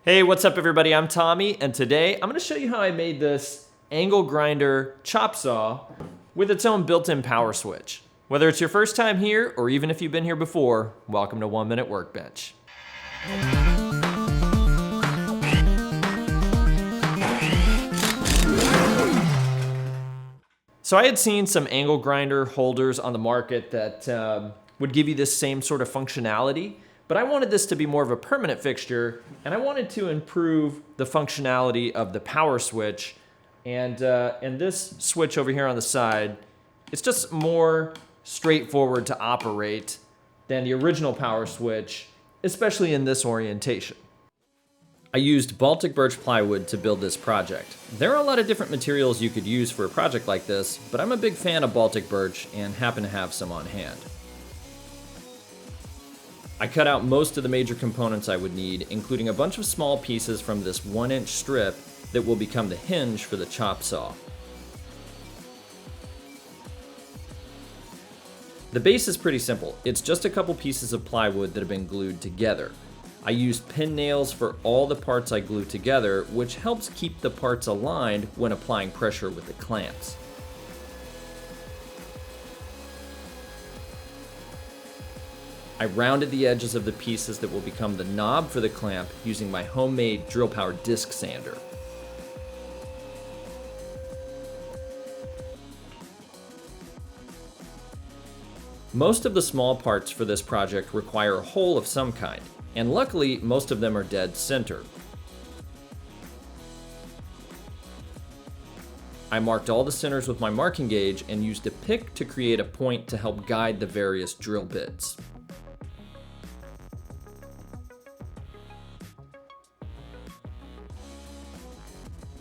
Hey, what's up everybody? I'm Tommy, and today I'm gonna show you how I made this angle grinder chop saw with its own built-in power switch. Whether it's your first time here, or even if you've been here before, welcome to 1 Minute Workbench. So I had seen some angle grinder holders on the market that would give you this same sort of functionality, but I wanted this to be more of a permanent fixture, and I wanted to improve the functionality of the power switch. And this switch over here on the side, it's just more straightforward to operate than the original power switch, especially in this orientation. I used Baltic birch plywood to build this project. There are a lot of different materials you could use for a project like this, but I'm a big fan of Baltic birch and happen to have some on hand. I cut out most of the major components I would need, including a bunch of small pieces from this 1-inch strip that will become the hinge for the chop saw. The base is pretty simple. It's just a couple pieces of plywood that have been glued together. I used pin nails for all the parts I glued together, which helps keep the parts aligned when applying pressure with the clamps. I rounded the edges of the pieces that will become the knob for the clamp using my homemade drill-powered disc sander. Most of the small parts for this project require a hole of some kind, and luckily most of them are dead center. I marked all the centers with my marking gauge and used a pick to create a point to help guide the various drill bits.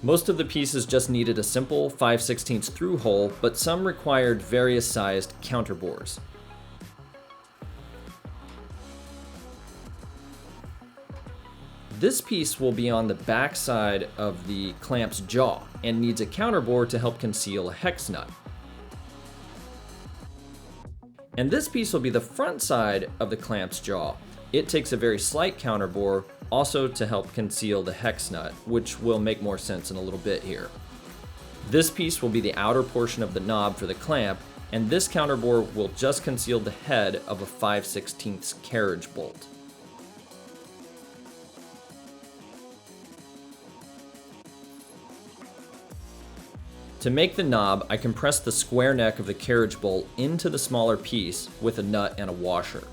Most of the pieces just needed a simple 5/16 through hole, but some required various sized counterbores. This piece will be on the back side of the clamp's jaw and needs a counterbore to help conceal a hex nut. And this piece will be the front side of the clamp's jaw. It takes a very slight counterbore also to help conceal the hex nut, which will make more sense in a little bit here. This piece will be the outer portion of the knob for the clamp, and this counterbore will just conceal the head of a 5/16 carriage bolt. To make the knob, I compressed the square neck of the carriage bolt into the smaller piece with a nut and a washer.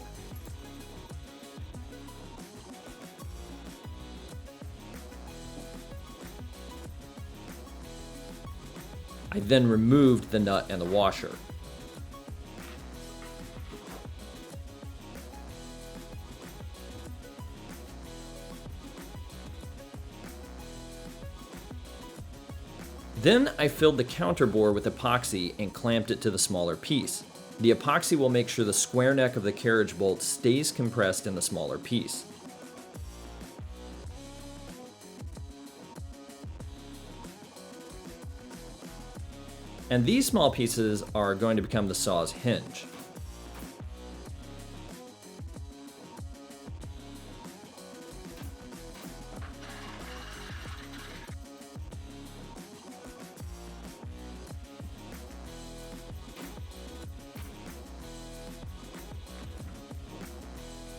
I then removed the nut and the washer. Then I filled the counterbore with epoxy and clamped it to the smaller piece. The epoxy will make sure the square neck of the carriage bolt stays compressed in the smaller piece. And these small pieces are going to become the saw's hinge.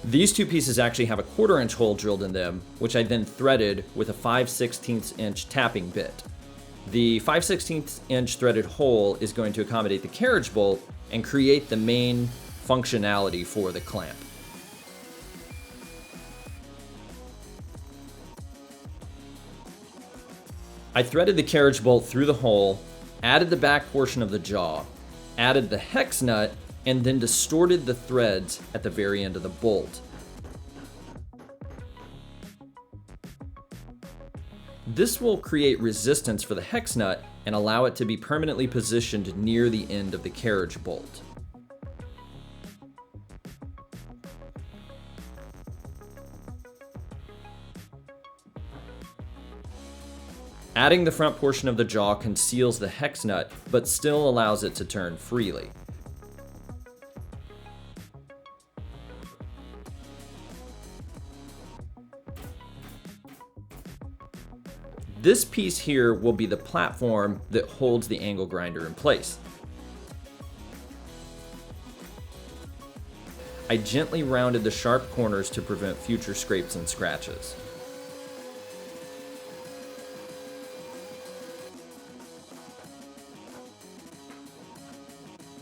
These two pieces actually have a 1/4-inch hole drilled in them, which I then threaded with a 5/16 tapping bit. The 5/16 threaded hole is going to accommodate the carriage bolt and create the main functionality for the clamp. I threaded the carriage bolt through the hole, added the back portion of the jaw, added the hex nut, and then distorted the threads at the very end of the bolt. This will create resistance for the hex nut and allow it to be permanently positioned near the end of the carriage bolt. Adding the front portion of the jaw conceals the hex nut, but still allows it to turn freely. This piece here will be the platform that holds the angle grinder in place. I gently rounded the sharp corners to prevent future scrapes and scratches.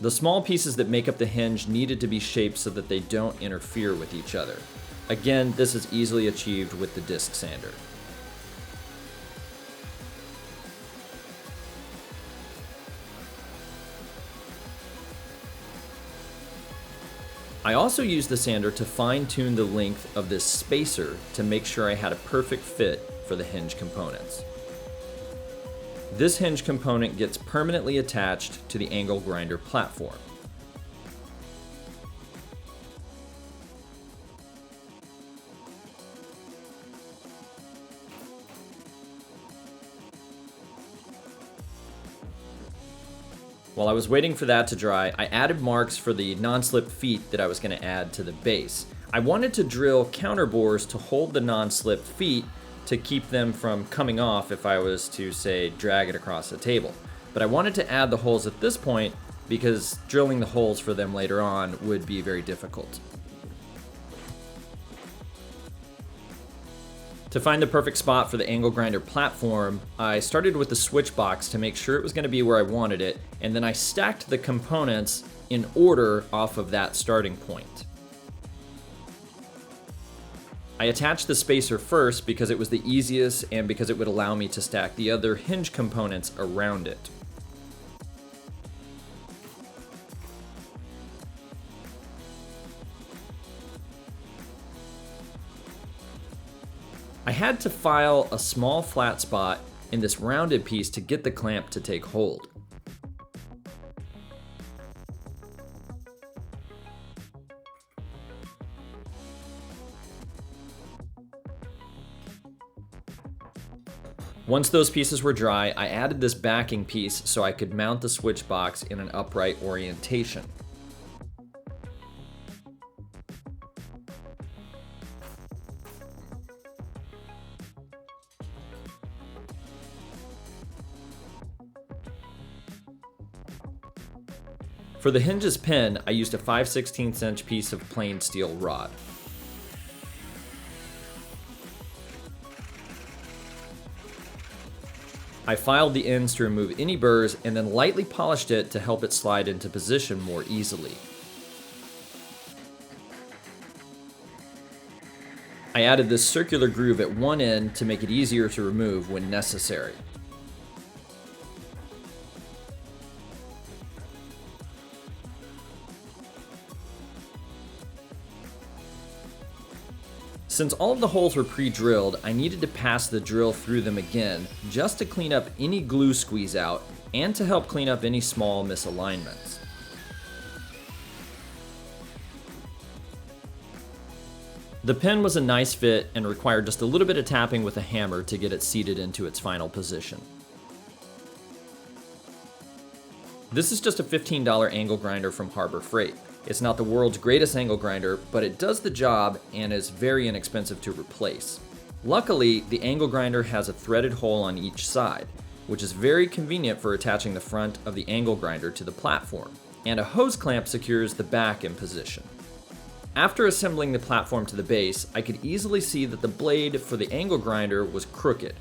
The small pieces that make up the hinge needed to be shaped so that they don't interfere with each other. Again, this is easily achieved with the disc sander. I also used the sander to fine-tune the length of this spacer to make sure I had a perfect fit for the hinge components. This hinge component gets permanently attached to the angle grinder platform. While I was waiting for that to dry, I added marks for the non-slip feet that I was going to add to the base. I wanted to drill counterbores to hold the non-slip feet to keep them from coming off if I was to, say, drag it across the table. But I wanted to add the holes at this point because drilling the holes for them later on would be very difficult. To find the perfect spot for the angle grinder platform, I started with the switch box to make sure it was going to be where I wanted it, and then I stacked the components in order off of that starting point. I attached the spacer first because it was the easiest and because it would allow me to stack the other hinge components around it. I had to file a small flat spot in this rounded piece to get the clamp to take hold. Once those pieces were dry, I added this backing piece so I could mount the switch box in an upright orientation. For the hinge's pin, I used a 5/16 inch piece of plain steel rod. I filed the ends to remove any burrs and then lightly polished it to help it slide into position more easily. I added this circular groove at one end to make it easier to remove when necessary. Since all of the holes were pre-drilled, I needed to pass the drill through them again just to clean up any glue squeeze out and to help clean up any small misalignments. The pin was a nice fit and required just a little bit of tapping with a hammer to get it seated into its final position. This is just a $15 angle grinder from Harbor Freight. It's not the world's greatest angle grinder, but it does the job and is very inexpensive to replace. Luckily, the angle grinder has a threaded hole on each side, which is very convenient for attaching the front of the angle grinder to the platform, and a hose clamp secures the back in position. After assembling the platform to the base, I could easily see that the blade for the angle grinder was crooked.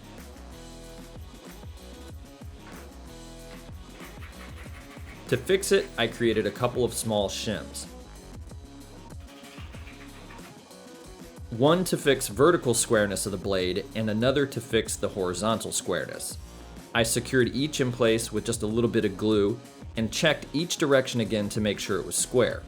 To fix it, I created a couple of small shims. One to fix vertical squareness of the blade and another to fix the horizontal squareness. I secured each in place with just a little bit of glue and checked each direction again to make sure it was square.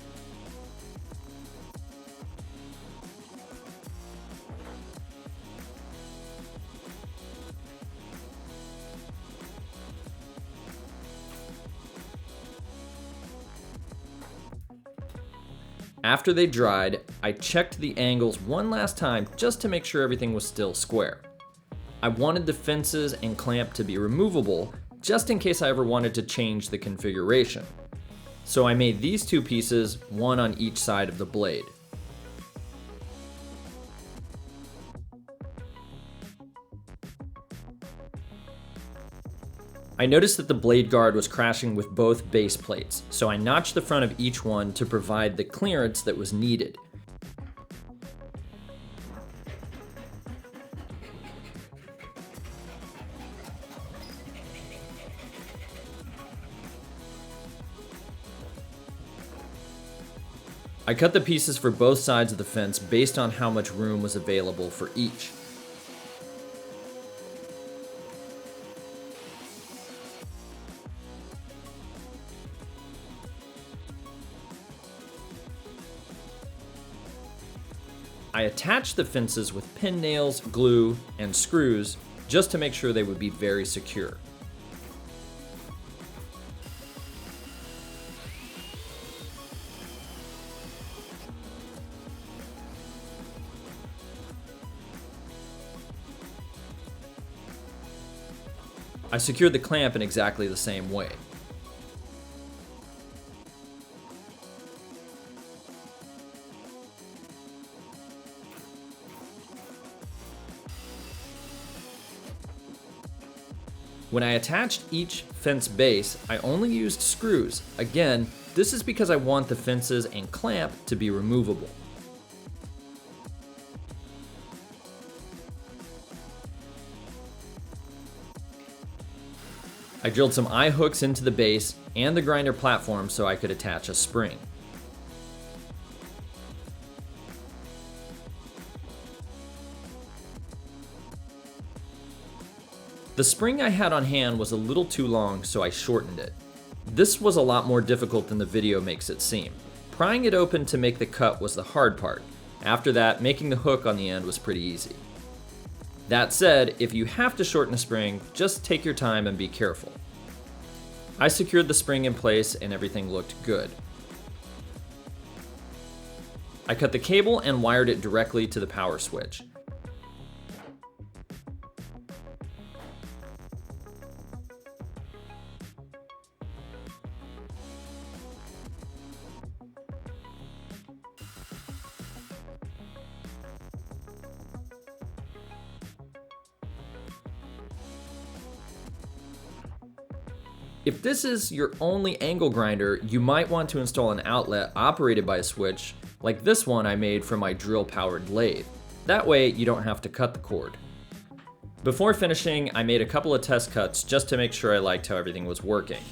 After they dried, I checked the angles one last time just to make sure everything was still square. I wanted the fences and clamp to be removable just in case I ever wanted to change the configuration. So I made these two pieces, one on each side of the blade. I noticed that the blade guard was crashing with both base plates, so I notched the front of each one to provide the clearance that was needed. I cut the pieces for both sides of the fence based on how much room was available for each. I attached the fences with pin nails, glue, and screws just to make sure they would be very secure. I secured the clamp in exactly the same way. When I attached each fence base, I only used screws. Again, this is because I want the fences and clamp to be removable. I drilled some eye hooks into the base and the grinder platform so I could attach a spring. The spring I had on hand was a little too long, so I shortened it. This was a lot more difficult than the video makes it seem. Prying it open to make the cut was the hard part. After that, making the hook on the end was pretty easy. That said, if you have to shorten a spring, just take your time and be careful. I secured the spring in place and everything looked good. I cut the cable and wired it directly to the power switch. If this is your only angle grinder, you might want to install an outlet operated by a switch, like this one I made for my drill-powered lathe. That way, you don't have to cut the cord. Before finishing, I made a couple of test cuts just to make sure I liked how everything was working.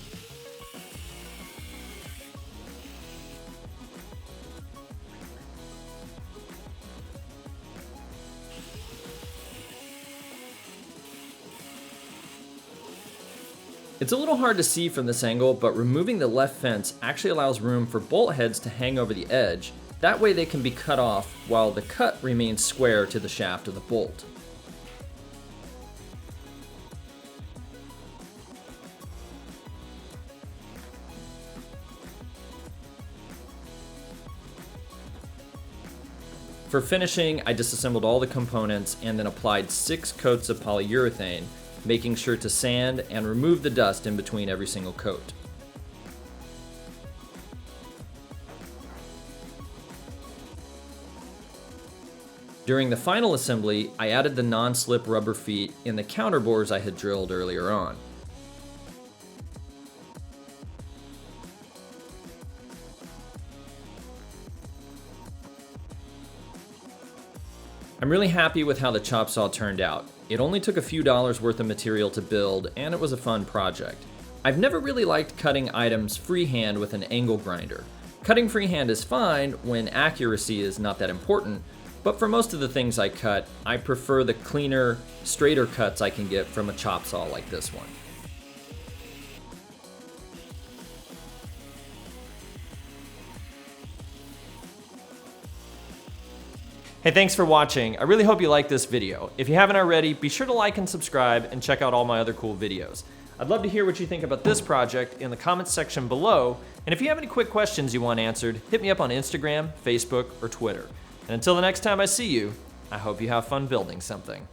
It's a little hard to see from this angle, but removing the left fence actually allows room for bolt heads to hang over the edge. That way they can be cut off while the cut remains square to the shaft of the bolt. For finishing, I disassembled all the components and then applied 6 coats of polyurethane, making sure to sand and remove the dust in between every single coat. During the final assembly, I added the non-slip rubber feet in the counter bores I had drilled earlier on. I'm really happy with how the chop saw turned out. It only took a few dollars worth of material to build, and it was a fun project. I've never really liked cutting items freehand with an angle grinder. Cutting freehand is fine when accuracy is not that important, but for most of the things I cut, I prefer the cleaner, straighter cuts I can get from a chop saw like this one. Hey, thanks for watching. I really hope you liked this video. If you haven't already, be sure to like and subscribe and check out all my other cool videos. I'd love to hear what you think about this project in the comments section below, and if you have any quick questions you want answered, hit me up on Instagram, Facebook, or Twitter. And until the next time I see you, I hope you have fun building something.